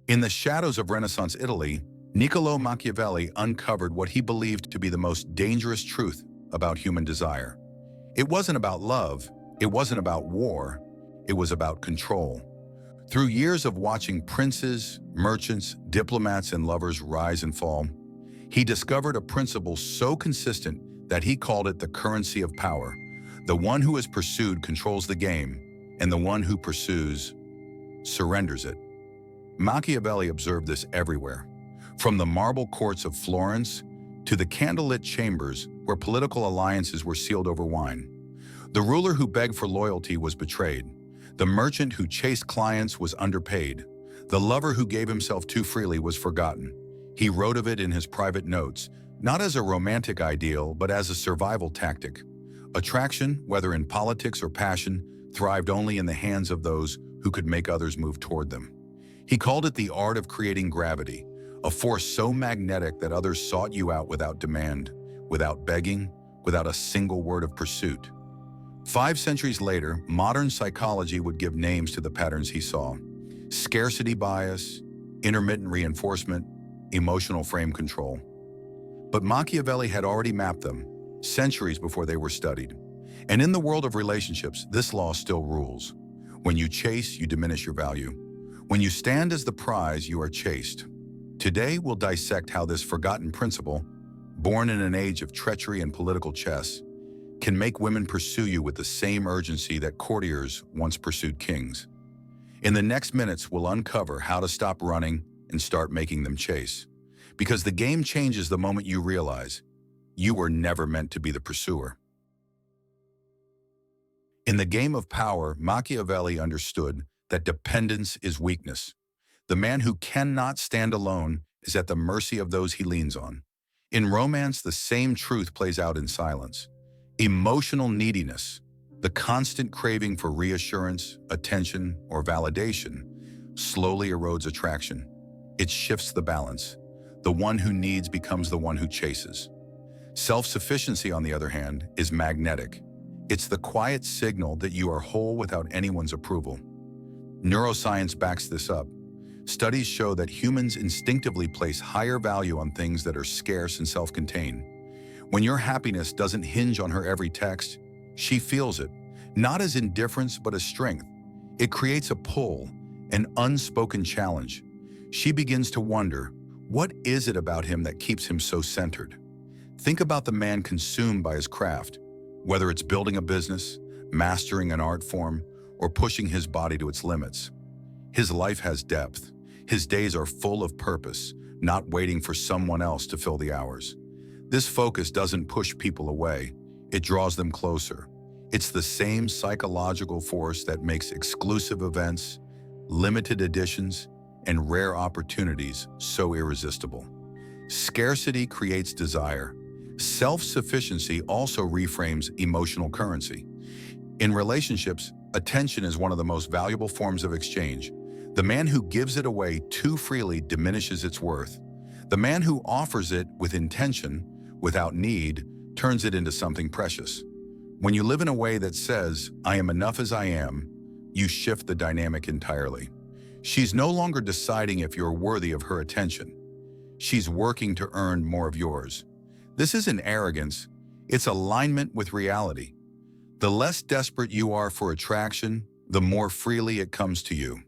In the shadows of Renaissance Italy, Niccolò Machiavelli uncovered what he believed to be the most dangerous truth about human desire. It wasn't about love, it wasn't about war, it was about control. Through years of watching princes, merchants, diplomats, and lovers rise and fall, he discovered a principle so consistent that he called it the currency of power. The one who is pursued controls the game, and the one who pursues surrenders it. Machiavelli observed this everywhere, from the marble courts of Florence to the candlelit chambers where political alliances were sealed over wine. The ruler who begged for loyalty was betrayed. The merchant who chased clients was underpaid. The lover who gave himself too freely was forgotten. He wrote of it in his private notes, not as a romantic ideal, but as a survival tactic. Attraction, whether in politics or passion, thrived only in the hands of those who could make others move toward them. He called it the art of creating gravity, a force so magnetic that others sought you out without demand, without begging, without a single word of pursuit. 5 centuries later, modern psychology would give names to the patterns he saw: scarcity bias, intermittent reinforcement, emotional frame control. But Machiavelli had already mapped them, centuries before they were studied. And in the world of relationships, this law still rules. When you chase, you diminish your value. When you stand as the prize, you are chased. Today, we'll dissect how this forgotten principle, born in an age of treachery and political chess, can make women pursue you with the same urgency that courtiers once pursued kings. In the next minutes, we'll uncover how to stop running and start making them chase. Because the game changes the moment you realize you were never meant to be the pursuer. In the game of power, Machiavelli understood that dependence is weakness. The man who cannot stand alone is at the mercy of those he leans on. In romance, the same truth plays out in silence. Emotional neediness, the constant craving for reassurance, attention, or validation, slowly erodes attraction. It shifts the balance. The one who needs becomes the one who chases. Self-sufficiency, on the other hand, is magnetic. It's the quiet signal that you are whole without anyone's approval. Neuroscience backs this up. Studies show that humans instinctively place higher value on things that are scarce and self-contained. When your happiness doesn't hinge on her every text, she feels it, not as indifference but as strength. It creates a pull, an unspoken challenge. She begins to wonder, what is it about him that keeps him so centered? Think about the man consumed by his craft, whether it's building a business, mastering an art form, or pushing his body to its limits. His life has depth. His days are full of purpose, not waiting for someone else to fill the hours. This focus doesn't push people away, it draws them closer. It's the same psychological force that makes exclusive events, limited editions, and rare opportunities so irresistible. Scarcity creates desire. Self-sufficiency also reframes emotional currency. In relationships, attention is one of the most valuable forms of exchange. The man who gives it away too freely diminishes its worth. The man who offers it with intention, without need, turns it into something precious. When you live in a way that says, "I am enough as I am," you shift the dynamic entirely. She's no longer deciding if you're worthy of her attention. She's working to earn more of yours. This isn't arrogance, it's alignment with reality. The less desperate you are for attraction, the more freely it comes to you.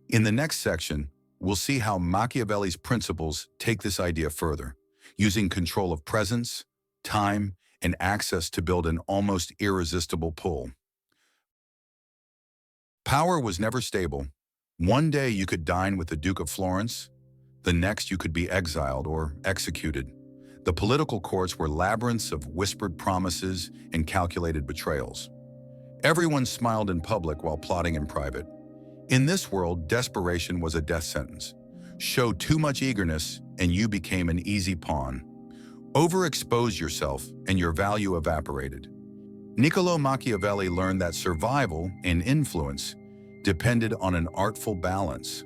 In the next section, we'll see how Machiavelli's principles take this idea further, using control of presence, time, and access to build an almost irresistible pull. Power was never stable. One day you could dine with the Duke of Florence, the next you could be exiled or executed. The political courts were labyrinths of whispered promises and calculated betrayals. Everyone smiled in public while plotting in private. In this world, desperation was a death sentence. Show too much eagerness and you became an easy pawn. Overexpose yourself and your value evaporated. Niccolò Machiavelli learned that survival and influence depended on an artful balance.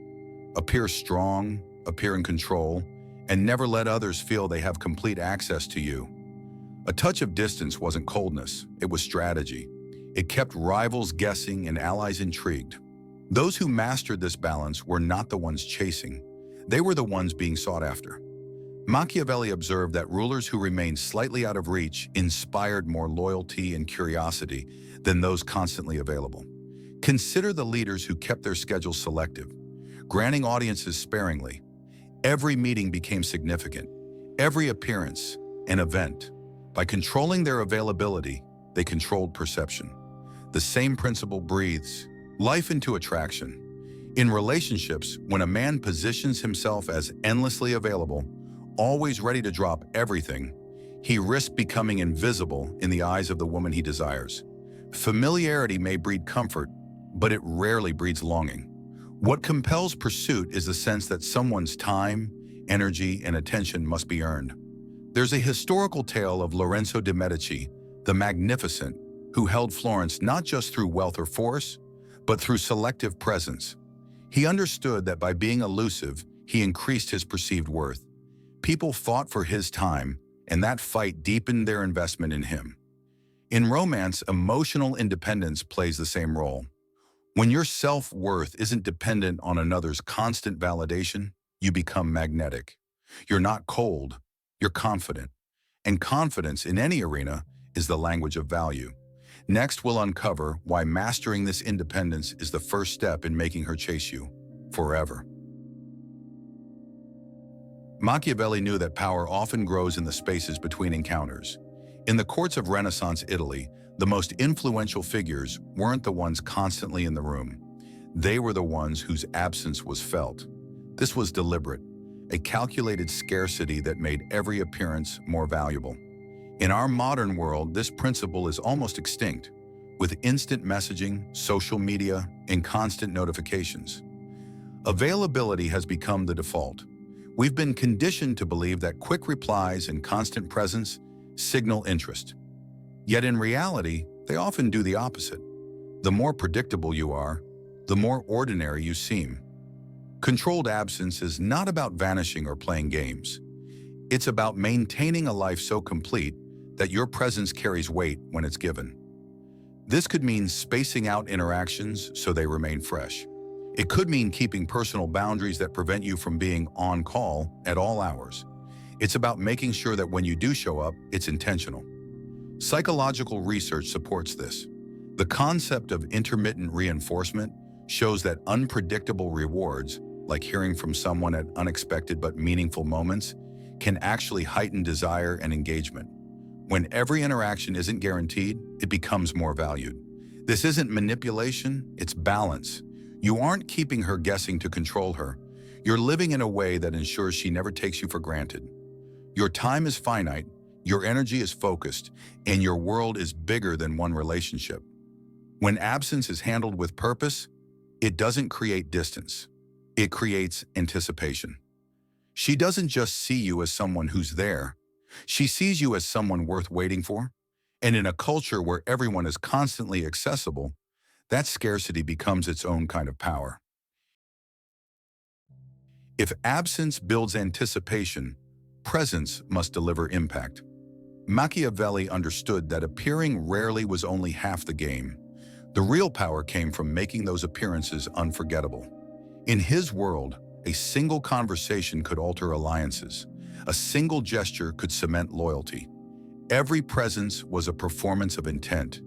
Appear strong, appear in control, and never let others feel they have complete access to you. A touch of distance wasn't coldness, it was strategy. It kept rivals guessing and allies intrigued. Those who mastered this balance were not the ones chasing. They were the ones being sought after. Machiavelli observed that rulers who remained slightly out of reach inspired more loyalty and curiosity than those constantly available. Consider the leaders who kept their schedules selective, granting audiences sparingly. Every meeting became significant, every appearance an event. By controlling their availability, they controlled perception. The same principle breathes life into attraction. In relationships, when a man positions himself as endlessly available, always ready to drop everything, he risks becoming invisible in the eyes of the woman he desires. Familiarity may breed comfort, but it rarely breeds longing. What compels pursuit is the sense that someone's time, energy, and attention must be earned. There's a historical tale of Lorenzo de' Medici, the Magnificent, who held Florence not just through wealth or force, but through selective presence. He understood that by being elusive, he increased his perceived worth. People fought for his time, and that fight deepened their investment in him. In romance, emotional independence plays the same role. When your self-worth isn't dependent on another's constant validation, you become magnetic. You're not cold, you're confident. And confidence in any arena is the language of value. Next, we'll uncover why mastering this independence is the first step in making her chase you forever. Machiavelli knew that power often grows in the spaces between encounters. In the courts of Renaissance Italy, the most influential figures weren't the ones constantly in the room. They were the ones whose absence was felt. This was deliberate, a calculated scarcity that made every appearance more valuable. In our modern world, this principle is almost extinct, with instant messaging, social media, and constant notifications. Availability has become the default. We've been conditioned to believe that quick replies and constant presence signal interest. Yet in reality, they often do the opposite. The more predictable you are, the more ordinary you seem. Controlled absence is not about vanishing or playing games. It's about maintaining a life so complete that your presence carries weight when it's given. This could mean spacing out interactions so they remain fresh. It could mean keeping personal boundaries that prevent you from being on call at all hours. It's about making sure that when you do show up, it's intentional. Psychological research supports this. The concept of intermittent reinforcement shows that unpredictable rewards, like hearing from someone at unexpected but meaningful moments, can actually heighten desire and engagement. When every interaction isn't guaranteed, it becomes more valued. This isn't manipulation, it's balance. You aren't keeping her guessing to control her. You're living in a way that ensures she never takes you for granted. Your time is finite, your energy is focused, and your world is bigger than one relationship. When absence is handled with purpose, it doesn't create distance. It creates anticipation. She doesn't just see you as someone who's there. She sees you as someone worth waiting for. And in a culture where everyone is constantly accessible, that scarcity becomes its own kind of power. If absence builds anticipation, presence must deliver impact. Machiavelli understood that appearing rarely was only half the game. The real power came from making those appearances unforgettable. In his world, a single conversation could alter alliances. A single gesture could cement loyalty. Every presence was a performance of intent,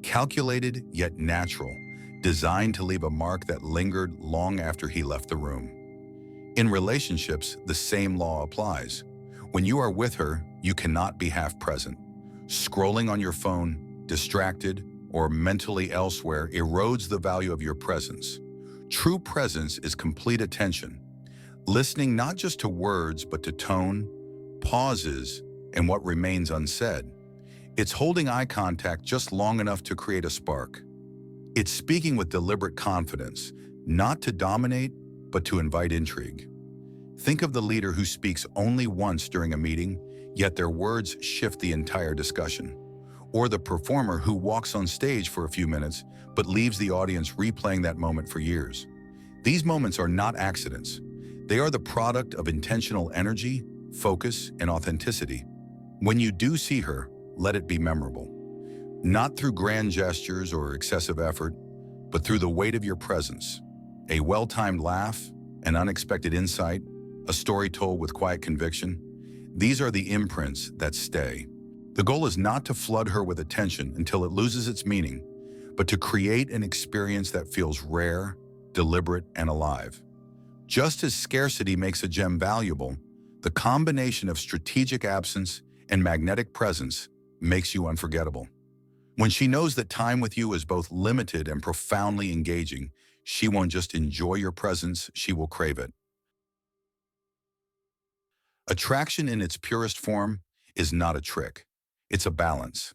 calculated yet natural, designed to leave a mark that lingered long after he left the room. In relationships, the same law applies. When you are with her, you cannot be half present. Scrolling on your phone, distracted, or mentally elsewhere erodes the value of your presence. True presence is complete attention, listening not just to words but to tone, pauses, and what remains unsaid. It's holding eye contact just long enough to create a spark. It's speaking with deliberate confidence, not to dominate, but to invite intrigue. Think of the leader who speaks only once during a meeting, yet their words shift the entire discussion. Or the performer who walks on stage for a few minutes, but leaves the audience replaying that moment for years. These moments are not accidents. They are the product of intentional energy, focus, and authenticity. When you do see her, let it be memorable. Not through grand gestures or excessive effort, but through the weight of your presence. A well-timed laugh, an unexpected insight, a story told with quiet conviction. These are the imprints that stay. The goal is not to flood her with attention until it loses its meaning, but to create an experience that feels rare, deliberate, and alive. Just as scarcity makes a gem valuable, the combination of strategic absence and magnetic presence makes you unforgettable. When she knows that time with you is both limited and profoundly engaging, she won't just enjoy your presence, she will crave it. Attraction in its purest form is not a trick. It's a balance.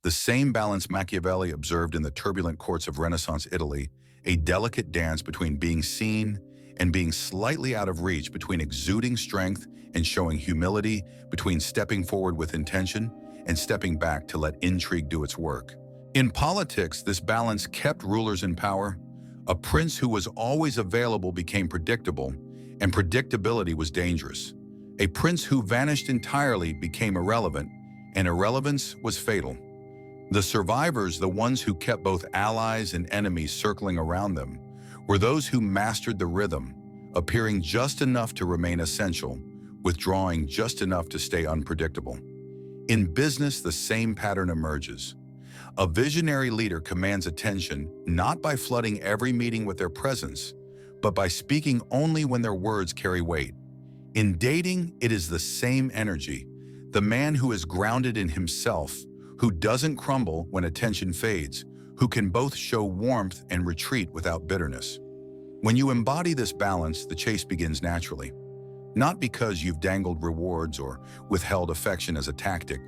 The same balance Machiavelli observed in the turbulent courts of Renaissance Italy, a delicate dance between being seen and being slightly out of reach, between exuding strength and showing humility, between stepping forward with intention and stepping back to let intrigue do its work. In politics, this balance kept rulers in power. A prince who was always available became predictable, and predictability was dangerous. A prince who vanished entirely became irrelevant, and irrelevance was fatal. The survivors, the ones who kept both allies and enemies circling around them, were those who mastered the rhythm, appearing just enough to remain essential, withdrawing just enough to stay unpredictable. In business, the same pattern emerges. A visionary leader commands attention not by flooding every meeting with their presence, but by speaking only when their words carry weight. In dating, it is the same energy. The man who is grounded in himself, who doesn't crumble when attention fades, who can both show warmth and retreat without bitterness. When you embody this balance, the chase begins naturally. Not because you've dangled rewards or withheld affection as a tactic,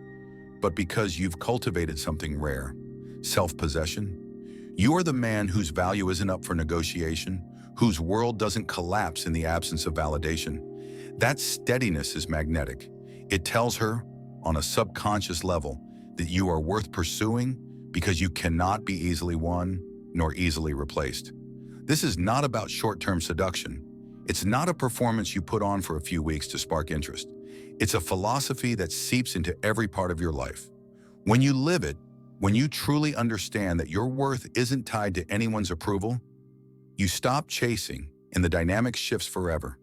but because you've cultivated something rare: self-possession. You are the man whose value isn't up for negotiation, whose world doesn't collapse in the absence of validation. That steadiness is magnetic. It tells her, on a subconscious level, that you are worth pursuing because you cannot be easily won nor easily replaced. This is not about short-term seduction. It's not a performance you put on for a few weeks to spark interest. It's a philosophy that seeps into every part of your life. When you live it, when you truly understand that your worth isn't tied to anyone's approval, you stop chasing and the dynamic shifts forever.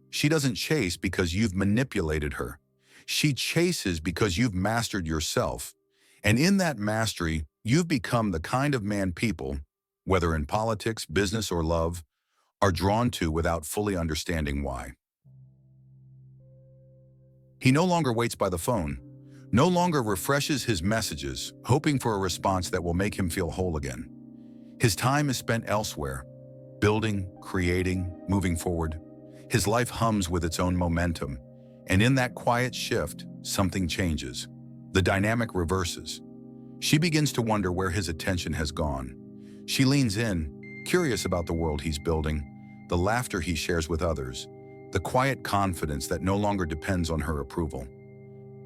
She doesn't chase because you've manipulated her. She chases because you've mastered yourself. And in that mastery, you've become the kind of man people, whether in politics, business, or love, are drawn to without fully understanding why. He no longer waits by the phone, no longer refreshes his messages, hoping for a response that will make him feel whole again. His time is spent elsewhere, building, creating, moving forward. His life hums with its own momentum, and in that quiet shift, something changes. The dynamic reverses. She begins to wonder where his attention has gone. She leans in, curious about the world he's building, the laughter he shares with others, the quiet confidence that no longer depends on her approval.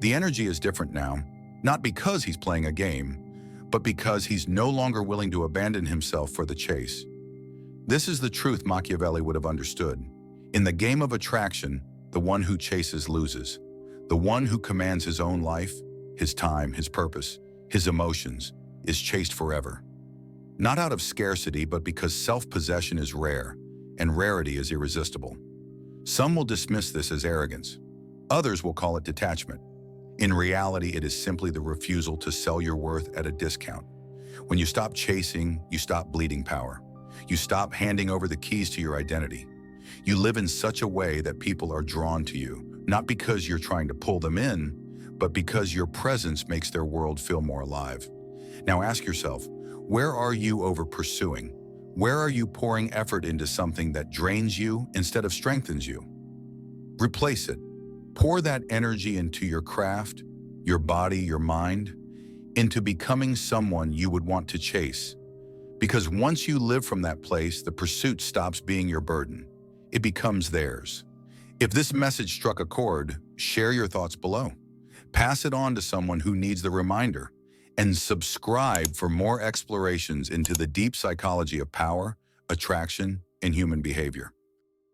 The energy is different now, not because he's playing a game, but because he's no longer willing to abandon himself for the chase. This is the truth Machiavelli would have understood. In the game of attraction, the one who chases loses. The one who commands his own life, his time, his purpose, his emotions, is chased forever. Not out of scarcity, but because self-possession is rare, and rarity is irresistible. Some will dismiss this as arrogance. Others will call it detachment. In reality, it is simply the refusal to sell your worth at a discount. When you stop chasing, you stop bleeding power. You stop handing over the keys to your identity. You live in such a way that people are drawn to you, not because you're trying to pull them in, but because your presence makes their world feel more alive. Now ask yourself, where are you over pursuing? Where are you pouring effort into something that drains you instead of strengthens you? Replace it. Pour that energy into your craft, your body, your mind, into becoming someone you would want to chase. Because once you live from that place, the pursuit stops being your burden. It becomes theirs. If this message struck a chord, share your thoughts below. Pass it on to someone who needs the reminder, and subscribe for more explorations into the deep psychology of power, attraction, and human behavior.